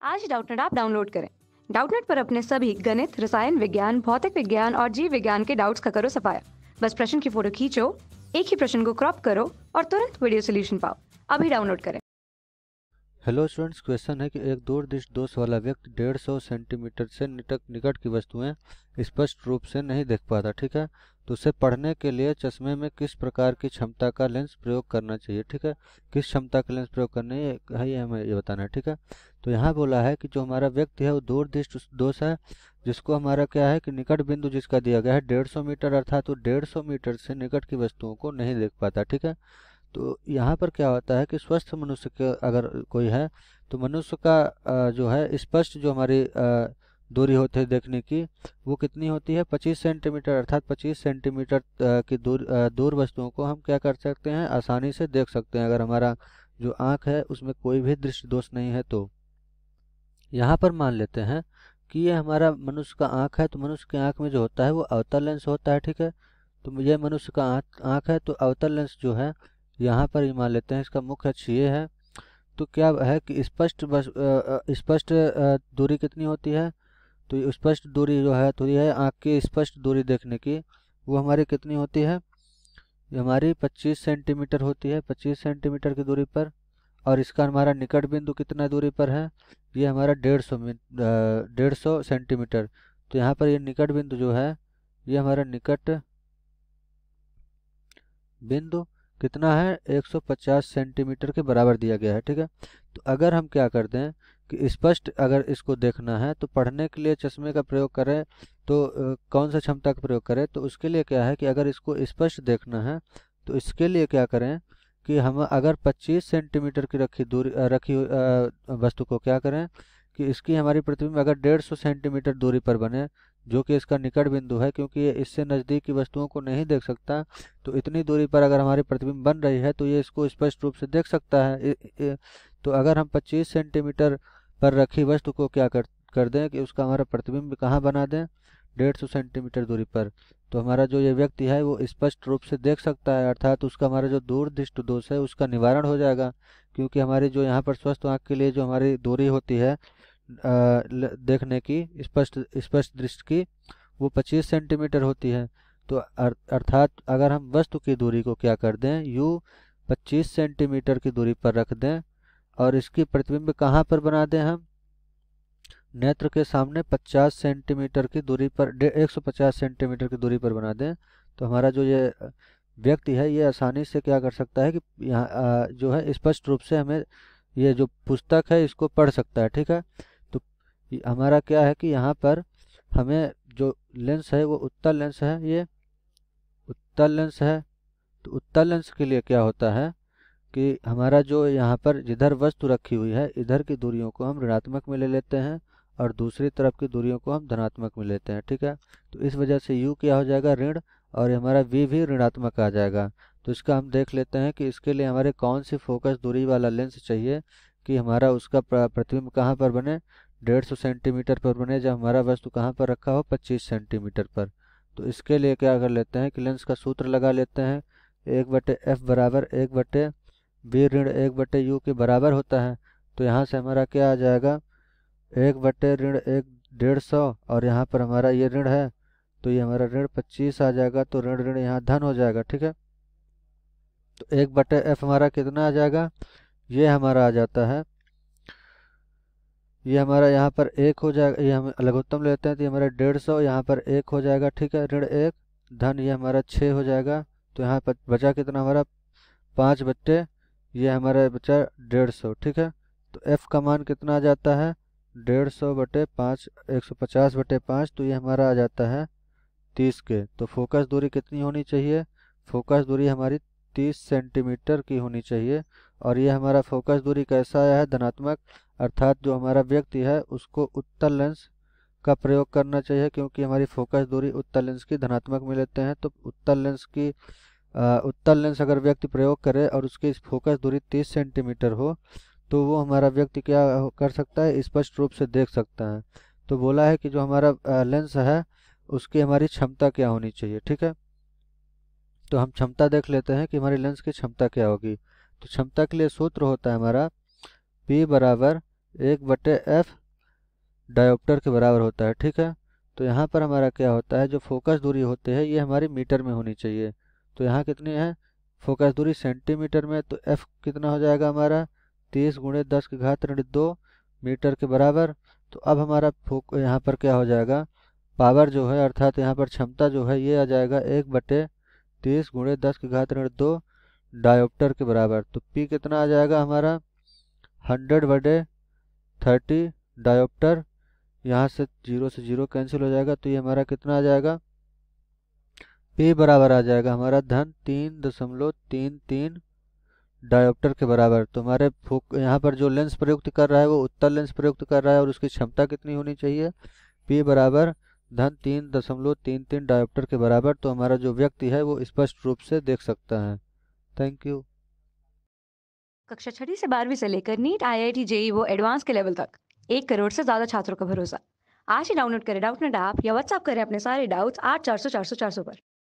आज Doubtnut app download करें। Doubtnut पर अपने सभी गणित, रसायन विज्ञान, भौतिक विज्ञान और जीव विज्ञान के डाउट्स का करो सफाया। बस प्रश्न की फोटो खींचो, एक ही प्रश्न को क्रॉप करो और तुरंत वीडियो सोल्यूशन पाओ। अभी डाउनलोड करें। हेलो स्टूडेंट्स, क्वेश्चन है कि एक दूरदृष्टि दोष वाला व्यक्ति 150 सेंटीमीटर से निकट की वस्तुएं स्पष्ट रूप से नहीं देख पाता। ठीक है, तो उसे पढ़ने के लिए चश्मे में किस प्रकार की क्षमता का लेंस प्रयोग करना चाहिए। ठीक है, किस क्षमता का लेंस प्रयोग करना है ये हमें ये बताना है। ठीक है, तो यहाँ बोला है कि जो हमारा व्यक्ति है वो दूरदृष्टि दोष है, जिसको हमारा क्या है कि निकट बिंदु जिसका दिया गया है 150 मीटर, अर्थात वो 150 मीटर से निकट की वस्तुओं को नहीं देख पाता। ठीक है, तो यहाँ पर क्या होता है कि स्वस्थ मनुष्य के अगर कोई है तो मनुष्य का जो है स्पष्ट जो हमारी दूरी होती है देखने की, वो कितनी होती है 25 सेंटीमीटर, अर्थात 25 सेंटीमीटर की दूर वस्तुओं को हम क्या कर सकते हैं, आसानी से देख सकते हैं, अगर हमारा जो आँख है उसमें कोई भी दृष्टि दोष नहीं है। तो यहाँ पर मान लेते हैं कि ये हमारा मनुष्य का आँख है, तो मनुष्य की आँख में जो होता है वो अवतल लेंस होता है। ठीक है, तो ये मनुष्य का आँख है, तो अवतल लेंस जो है यहाँ पर ही मान लेते हैं इसका मुख्य अक्ष ये है। तो क्या है कि स्पष्ट दूरी कितनी होती है, तो स्पष्ट दूरी जो है तो ये आँख की स्पष्ट दूरी देखने की, वो हमारी कितनी होती है, ये हमारी 25 सेंटीमीटर होती है, 25 सेंटीमीटर की दूरी पर। और इसका हमारा निकट बिंदु कितना दूरी पर है, ये हमारा 150 सेंटीमीटर। तो यहाँ पर ये निकट बिंदु जो है ये हमारा निकट बिंदु कितना है 150 सेंटीमीटर के बराबर दिया गया है। ठीक है, तो अगर हम क्या कर दें कि स्पष्ट अगर इसको देखना है तो पढ़ने के लिए चश्मे का प्रयोग करें, तो कौन सा क्षमता का प्रयोग करें, तो उसके लिए क्या है कि अगर इसको स्पष्ट देखना है तो इसके लिए क्या करें कि हम अगर 25 सेंटीमीटर की रखी वस्तु को क्या करें कि इसकी हमारी प्रतिबिंब अगर 150 सेंटीमीटर दूरी पर बने, जो कि इसका निकट बिंदु है, क्योंकि ये इससे नज़दीक की वस्तुओं को नहीं देख सकता, तो इतनी दूरी पर अगर हमारी प्रतिबिंब बन रही है तो ये इसको स्पष्ट रूप से देख सकता है। तो अगर हम 25 सेंटीमीटर पर रखी वस्तु को क्या कर दें कि उसका हमारा प्रतिबिंब कहाँ बना दें 150 सेंटीमीटर दूरी पर, तो हमारा जो ये व्यक्ति है वो स्पष्ट रूप से देख सकता है, अर्थात उसका हमारा जो दूरदृष्टि दोष है उसका निवारण हो जाएगा। क्योंकि हमारी जो यहाँ पर स्वस्थ आँख के लिए जो हमारी दूरी होती है देखने की स्पष्ट दृष्टि की, वो 25 सेंटीमीटर होती है। तो अर्थात अगर हम वस्तु की दूरी को क्या कर दें यू 25 सेंटीमीटर की दूरी पर रख दें और इसकी प्रतिबिंब कहाँ पर बना दें, हम नेत्र के सामने 50 सेंटीमीटर की दूरी पर 150 सेंटीमीटर की दूरी पर बना दें, तो हमारा जो ये व्यक्ति है ये आसानी से क्या कर सकता है कि यहाँ जो है स्पष्ट रूप से हमें ये जो पुस्तक है इसको पढ़ सकता है। ठीक है, तो हमारा क्या है कि यहाँ पर हमें जो लेंस है वो उत्तल लेंस है, ये उत्तल लेंस है। तो उत्तल लेंस के लिए क्या होता है कि हमारा जो यहाँ पर जिधर वस्तु रखी हुई है इधर की दूरियों को हम ऋणात्मक में ले लेते हैं और दूसरी तरफ की दूरियों को हम धनात्मक में लेते हैं। ठीक है, तो इस वजह से u क्या हो जाएगा ऋण, और हमारा v भी ऋणात्मक आ जाएगा। तो इसका हम देख लेते हैं कि इसके लिए हमारे कौन सी फोकस दूरी वाला लेंस चाहिए कि हमारा उसका प्रतिबिंब कहाँ पर बने 150 सेंटीमीटर पर बने, जब हमारा वस्तु कहाँ पर रखा हो 25 सेंटीमीटर पर। तो इसके लिए क्या कर लेते हैं कि लेंस का सूत्र लगा लेते हैं, 1/f बराबर 1/v ऋण 1/u के बराबर होता है। तो यहाँ से हमारा क्या आ जाएगा 1/150, और यहाँ पर हमारा ये ऋण है तो ये हमारा ऋण 25 आ जाएगा, तो ऋण ऋण यहाँ धन हो जाएगा। ठीक है, तो 1/f हमारा कितना आ जाएगा, ये हमारा आ जाता है, ये हमारा यहाँ पर 1 हो जाएगा, ये हम लघुत्तम लेते हैं तो ये हमारा 150 यहाँ पर 1 हो जाएगा। ठीक है, ऋण 1 धन ये हमारा 6 हो जाएगा। तो यहाँ पर बचा कितना हमारा 5/, ये हमारा बचा 150। ठीक है, तो f का मान कितना आ जाता है 150/5, 150/5, तो ये हमारा आ जाता है 30 के। तो फोकस दूरी कितनी होनी चाहिए, फोकस दूरी हमारी 30 सेंटीमीटर की होनी चाहिए। और ये हमारा फोकस दूरी कैसा आया है धनात्मक, अर्थात जो हमारा व्यक्ति है उसको उत्तल लेंस का प्रयोग करना चाहिए, क्योंकि हमारी फोकस दूरी उत्तल लेंस की धनात्मक में लेते हैं। तो उत्तल लेंस अगर व्यक्ति प्रयोग करे और उसकी फोकस दूरी 30 सेंटीमीटर हो तो वो हमारा व्यक्ति क्या कर सकता है, स्पष्ट रूप से देख सकता है। तो बोला है कि जो हमारा लेंस है उसकी हमारी क्षमता क्या होनी चाहिए। ठीक है, तो हम क्षमता देख लेते हैं कि हमारी लेंस की क्षमता क्या होगी। तो क्षमता के लिए सूत्र होता है हमारा P बराबर 1/f डायोप्टर के बराबर होता है, ठीक है। तो यहाँ पर हमारा क्या होता है, जो फोकस दूरी होते हैं ये हमारी मीटर में होनी चाहिए। तो यहाँ कितनी है, फोकस दूरी सेंटीमीटर में, तो f कितना हो जाएगा हमारा 30 × 10⁻²2 मीटर के बराबर। तो अब हमारा यहाँ पर क्या हो जाएगा, पावर जो है अर्थात यहाँ पर क्षमता जो है ये आ जाएगा 1/30 × 10⁻²2 डायोप्टर के बराबर। तो P कितना आ जाएगा हमारा 100/30 डायोप्टर। यहाँ से 0 से 0 कैंसिल हो जाएगा, तो ये हमारा कितना आ जाएगा, P बराबर आ जाएगा हमारा धन 3.33 डायोप्टर के बराबर। तो हमारे यहाँ पर जो लेंस प्रयुक्त कर रहा है वो उत्तल लेंस प्रयुक्त कर रहा है और उसकी क्षमता कितनी होनी चाहिए, P बराबर धन 3.33 डायोप्टर के बराबर। तो हमारा जो व्यक्ति है वो स्पष्ट रूप से देख सकता है। Thank you. कक्षा 6वीं से 12वीं से लेकर नीट, IIT, JEE वो एडवांस के लेवल तक 1 करोड़ से ज्यादा छात्रों का भरोसा। आज ही डाउनलोड करें डाउटनेट ऐप या व्हाट्सएप करें अपने सारे डाउट्स 8400 400 400 पर।